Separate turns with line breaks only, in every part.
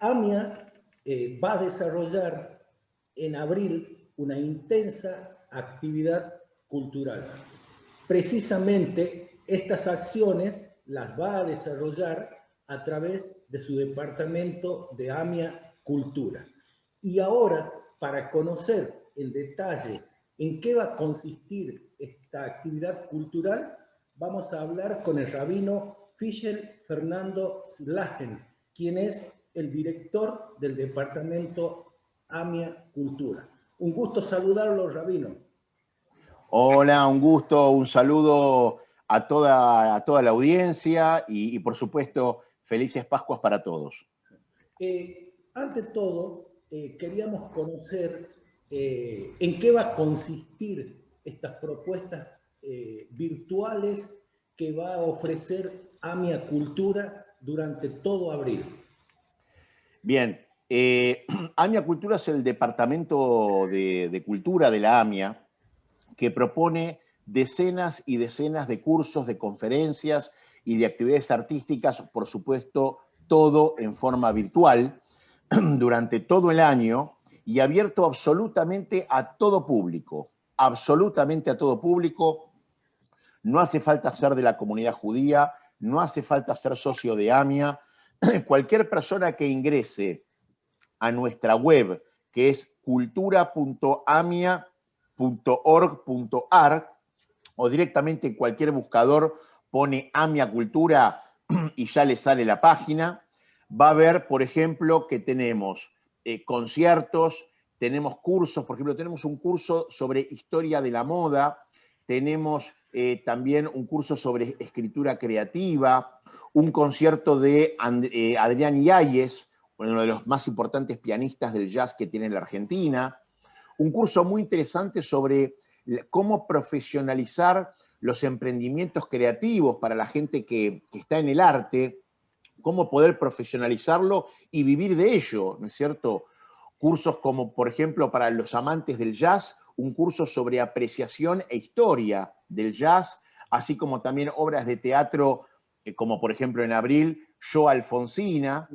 AMIA va a desarrollar en abril una intensa actividad cultural. Precisamente estas acciones las va a desarrollar a través de su departamento de AMIA Cultura. Y ahora, para conocer en detalle en qué va a consistir esta actividad cultural, vamos a hablar con el rabino Fischel Fernando Slagen, quien es el director del departamento AMIA Cultura. Un gusto saludarlo, rabino.
Hola, un gusto, un saludo a toda la audiencia y por supuesto, felices Pascuas para todos.
Ante todo, queríamos conocer en qué va a consistir estas propuestas virtuales que va a ofrecer AMIA Cultura durante todo abril.
Bien, AMIA Cultura es el departamento de cultura de la AMIA que propone decenas y decenas de cursos, de conferencias y de actividades artísticas, por supuesto, todo en forma virtual, durante todo el año y abierto absolutamente a todo público, absolutamente a todo público. No hace falta ser de la comunidad judía, no hace falta ser socio de AMIA. Cualquier persona que ingrese a nuestra web, que es cultura.amia.org.ar, o directamente en cualquier buscador pone AMIA Cultura y ya le sale la página, va a ver, por ejemplo, que tenemos conciertos, tenemos cursos, por ejemplo, tenemos un curso sobre historia de la moda, tenemos también un curso sobre escritura creativa, un concierto de Adrián Yáñez, uno de los más importantes pianistas del jazz que tiene la Argentina, un curso muy interesante sobre cómo profesionalizar los emprendimientos creativos para la gente que está en el arte, cómo poder profesionalizarlo y vivir de ello, ¿no es cierto? Cursos como, por ejemplo, para los amantes del jazz, un curso sobre apreciación e historia del jazz, así como también obras de teatro, como por ejemplo en abril, Yo Alfonsina,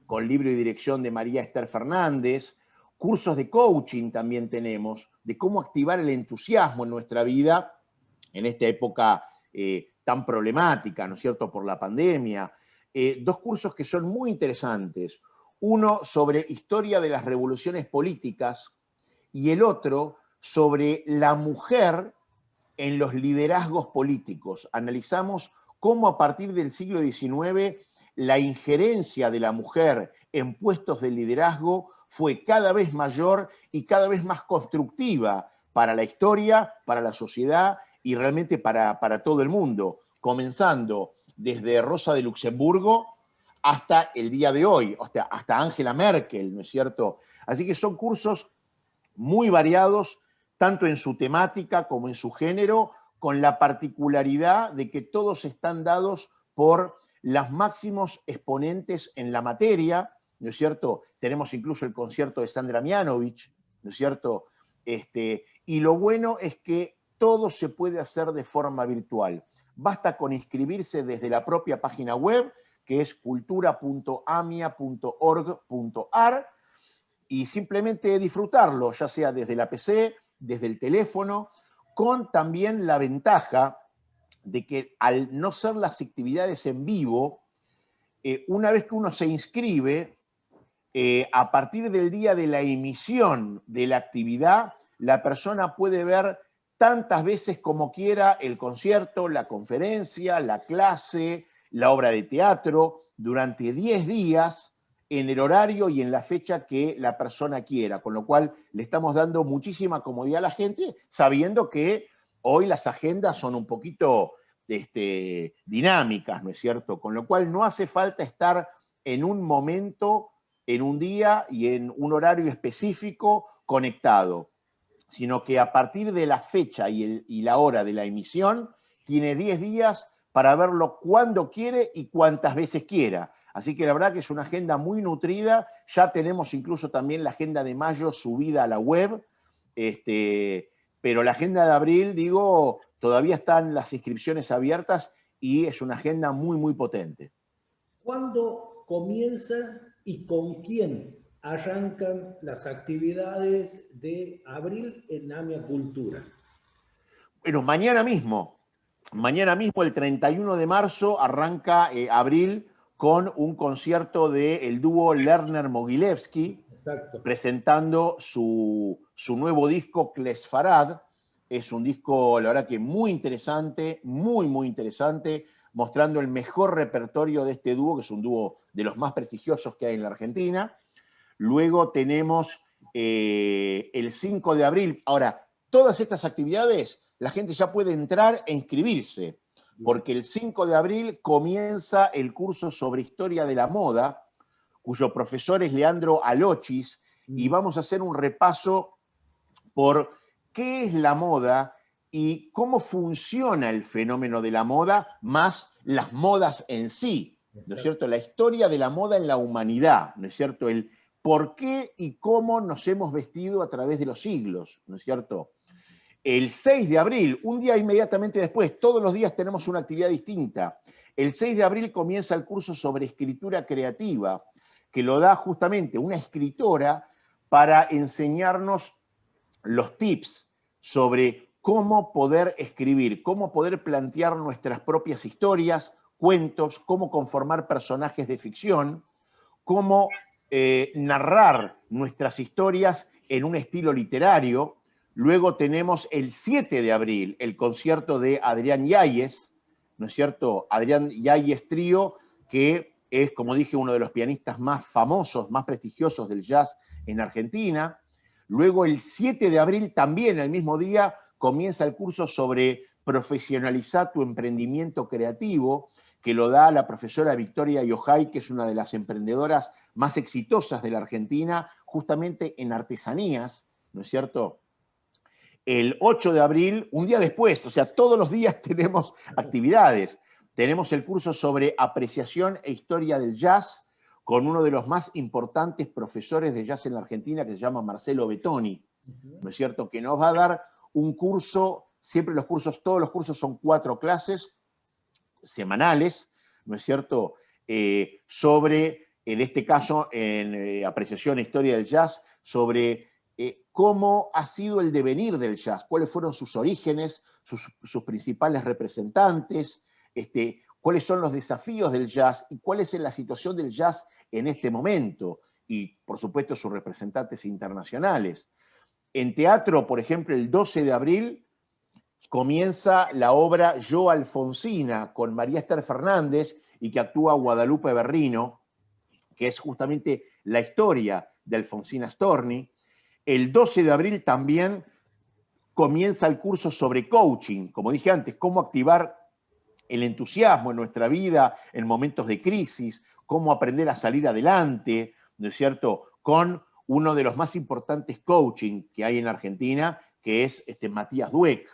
con libro y dirección de María Esther Fernández. Cursos de coaching también tenemos, de cómo activar el entusiasmo en nuestra vida en esta época tan problemática, ¿no es cierto?, por la pandemia. Dos cursos que son muy interesantes. Uno sobre historia de las revoluciones políticas y el otro sobre la mujer en los liderazgos políticos. Analizamos cómo a partir del siglo XIX la injerencia de la mujer en puestos de liderazgo fue cada vez mayor y cada vez más constructiva para la historia, para la sociedad y realmente para todo el mundo, comenzando desde Rosa de Luxemburgo hasta el día de hoy, hasta Angela Merkel, ¿no es cierto? Así que son cursos muy variados, tanto en su temática como en su género, con la particularidad de que todos están dados por los máximos exponentes en la materia, ¿no es cierto? Tenemos incluso el concierto de Sandra Mianovich, ¿no es cierto? Y lo bueno es que todo se puede hacer de forma virtual. Basta con inscribirse desde la propia página web, que es cultura.amia.org.ar, y simplemente disfrutarlo, ya sea desde la PC, desde el teléfono, con también la ventaja de que al no ser las actividades en vivo, una vez que uno se inscribe, a partir del día de la emisión de la actividad, la persona puede ver tantas veces como quiera el concierto, la conferencia, la clase, la obra de teatro, durante 10 días, en el horario y en la fecha que la persona quiera, con lo cual le estamos dando muchísima comodidad a la gente, sabiendo que hoy las agendas son un poquito dinámicas, ¿no es cierto? Con lo cual no hace falta estar en un momento, en un día y en un horario específico conectado, sino que a partir de la fecha y la hora de la emisión, tiene 10 días para verlo cuando quiere y cuantas veces quiera. Así que la verdad que es una agenda muy nutrida. Ya tenemos incluso también la agenda de mayo subida a la web, pero la agenda de abril, digo, todavía están las inscripciones abiertas y es una agenda muy, muy potente.
¿Cuándo comienza ¿Y con quién arrancan las actividades de abril en AMIA Cultura?
Bueno, mañana mismo, el 31 de marzo, arranca abril con un concierto del dúo Lerner-Mogilevsky,
Exacto.
presentando su nuevo disco, Klesfarad. Es un disco, la verdad que muy interesante, muy interesante, mostrando el mejor repertorio de este dúo, que es un dúo de los más prestigiosos que hay en la Argentina. Luego tenemos el 5 de abril. Ahora, todas estas actividades, la gente ya puede entrar e inscribirse, porque el 5 de abril comienza el curso sobre historia de la moda, cuyo profesor es Leandro Alochis, y vamos a hacer un repaso por qué es la moda y cómo funciona el fenómeno de la moda, más las modas en sí, ¿no es cierto? La historia de la moda en la humanidad, ¿no es cierto? El por qué y cómo nos hemos vestido a través de los siglos, ¿no es cierto? El 6 de abril, un día inmediatamente después, todos los días tenemos una actividad distinta. El 6 de abril comienza el curso sobre escritura creativa, que lo da justamente una escritora para enseñarnos los tips sobre cómo poder escribir, cómo poder plantear nuestras propias historias, cuentos, cómo conformar personajes de ficción, cómo narrar nuestras historias en un estilo literario. Luego tenemos el 7 de abril, el concierto de Adrián Yáñez, ¿no es cierto? Adrián Yáñez Trío, que es, como dije, uno de los pianistas más famosos, más prestigiosos del jazz en Argentina. Luego el 7 de abril, también el mismo día, comienza el curso sobre profesionalizar tu emprendimiento creativo, que lo da la profesora Victoria Yohai, que es una de las emprendedoras más exitosas de la Argentina, justamente en artesanías, ¿no es cierto? El 8 de abril, un día después, o sea, todos los días tenemos actividades. Tenemos el curso sobre apreciación e historia del jazz, con uno de los más importantes profesores de jazz en la Argentina, que se llama Marcelo Bettoni, ¿no es cierto? Que nos va a dar un curso, siempre los cursos, todos los cursos son 4 clases semanales, ¿no es cierto? Sobre, en este caso, en apreciación e historia del jazz, sobre cómo ha sido el devenir del jazz, cuáles fueron sus orígenes, sus principales representantes, cuáles son los desafíos del jazz y cuál es la situación del jazz en este momento, y por supuesto sus representantes internacionales. En teatro, por ejemplo, el 12 de abril comienza la obra Yo Alfonsina con María Esther Fernández y que actúa Guadalupe Berrino, que es justamente la historia de Alfonsina Storni. El 12 de abril también comienza el curso sobre coaching, como dije antes, cómo activar el entusiasmo en nuestra vida en momentos de crisis, cómo aprender a salir adelante, ¿no es cierto?, con uno de los más importantes coaching que hay en la Argentina, que es Matías Dweck.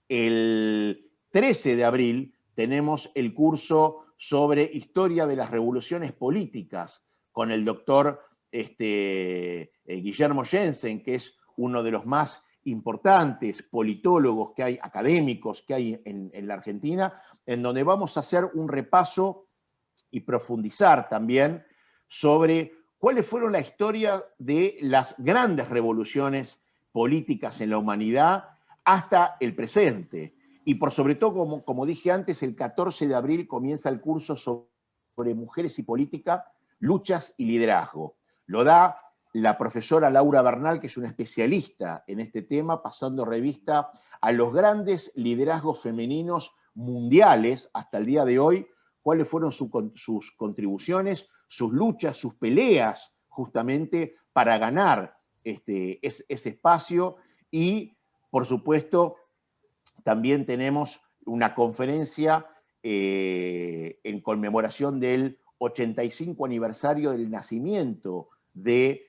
El 13 de abril tenemos el curso sobre historia de las revoluciones políticas con el doctor Guillermo Jensen, que es uno de los más importantes politólogos que hay, académicos que hay en la Argentina, en donde vamos a hacer un repaso y profundizar también sobre cuáles fueron la historia de las grandes revoluciones políticas en la humanidad hasta el presente. Y por sobre todo, como dije antes, el 14 de abril comienza el curso sobre mujeres y política, luchas y liderazgo. Lo da la profesora Laura Bernal, que es una especialista en este tema, pasando revista a los grandes liderazgos femeninos mundiales hasta el día de hoy, cuáles fueron sus contribuciones, sus luchas, sus peleas, justamente para ganar ese espacio. Y, por supuesto, también tenemos una conferencia en conmemoración del 85 aniversario del nacimiento de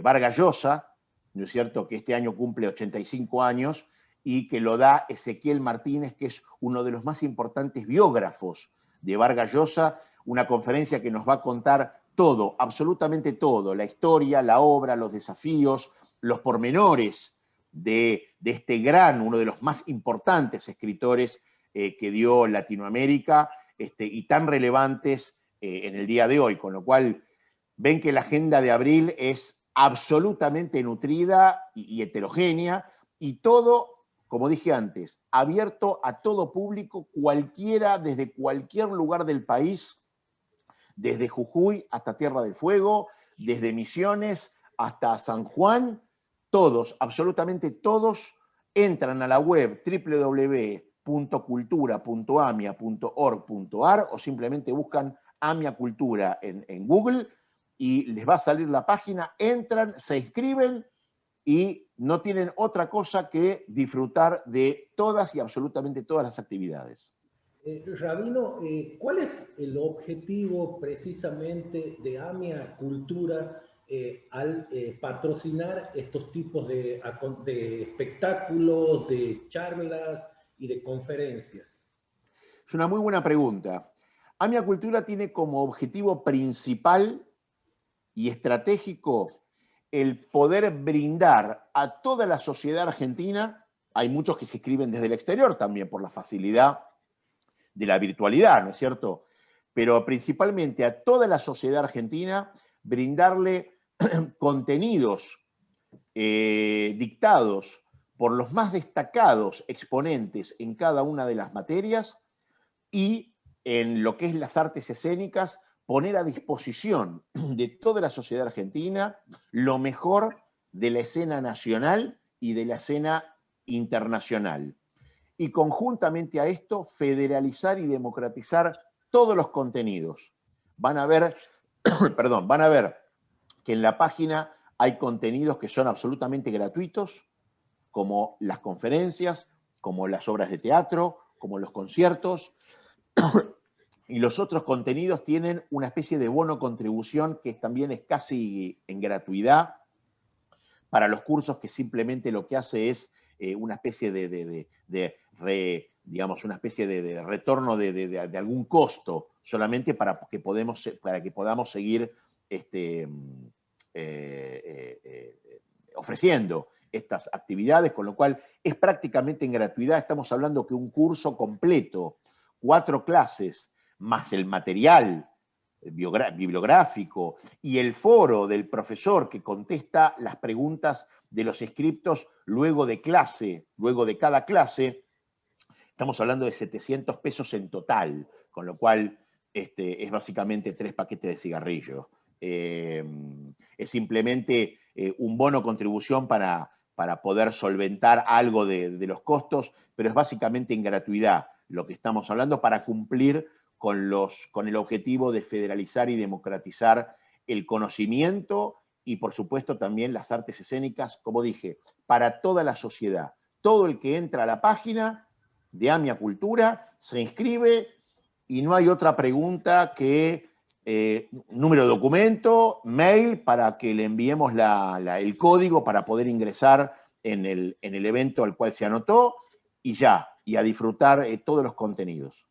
Vargas Llosa, ¿no es cierto?, que este año cumple 85 años, y que lo da Ezequiel Martínez, que es uno de los más importantes biógrafos de Vargas Llosa, una conferencia que nos va a contar todo, absolutamente todo, la historia, la obra, los desafíos, los pormenores de este gran, uno de los más importantes escritores que dio Latinoamérica y tan relevantes en el día de hoy, con lo cual ven que la agenda de abril es absolutamente nutrida y heterogénea, y todo, como dije antes, abierto a todo público, cualquiera, desde cualquier lugar del país, desde Jujuy hasta Tierra del Fuego, desde Misiones hasta San Juan, todos, absolutamente todos, entran a la web www.cultura.amia.org.ar o simplemente buscan Amia Cultura en Google y les va a salir la página, entran, se inscriben y no tienen otra cosa que disfrutar de todas y absolutamente todas las actividades.
Rabino, ¿cuál es el objetivo precisamente de AMIA Cultura al patrocinar estos tipos de espectáculos, de charlas y de conferencias?
Es una muy buena pregunta. AMIA Cultura tiene como objetivo principal y estratégico el poder brindar a toda la sociedad argentina, hay muchos que se inscriben desde el exterior también por la facilidad de la virtualidad, ¿no es cierto? Pero principalmente a toda la sociedad argentina, brindarle contenidos dictados por los más destacados exponentes en cada una de las materias y en lo que es las artes escénicas, poner a disposición de toda la sociedad argentina lo mejor de la escena nacional y de la escena internacional. Y conjuntamente a esto, federalizar y democratizar todos los contenidos. Van a ver, perdón, van a ver que en la página hay contenidos que son absolutamente gratuitos, como las conferencias, como las obras de teatro, como los conciertos, y los otros contenidos tienen una especie de bono contribución que también es casi en gratuidad para los cursos, que simplemente lo que hace es una especie digamos, una especie de retorno de algún costo, solamente para que podamos seguir ofreciendo estas actividades, con lo cual es prácticamente en gratuidad. Estamos hablando que un curso completo, 4 clases, más el material bibliográfico y el foro del profesor que contesta las preguntas de los inscriptos luego de clase, luego de cada clase, estamos hablando de 700 pesos en total, con lo cual es básicamente 3 paquetes de cigarrillos. Es simplemente un bono contribución para poder solventar algo de los costos, pero es básicamente en gratuidad lo que estamos hablando para cumplir con el objetivo de federalizar y democratizar el conocimiento y, por supuesto, también las artes escénicas, como dije, para toda la sociedad. Todo el que entra a la página de AMIA Cultura se inscribe y no hay otra pregunta que número de documento, mail, para que le enviemos el código para poder ingresar en el evento al cual se anotó y ya, y a disfrutar todos los contenidos.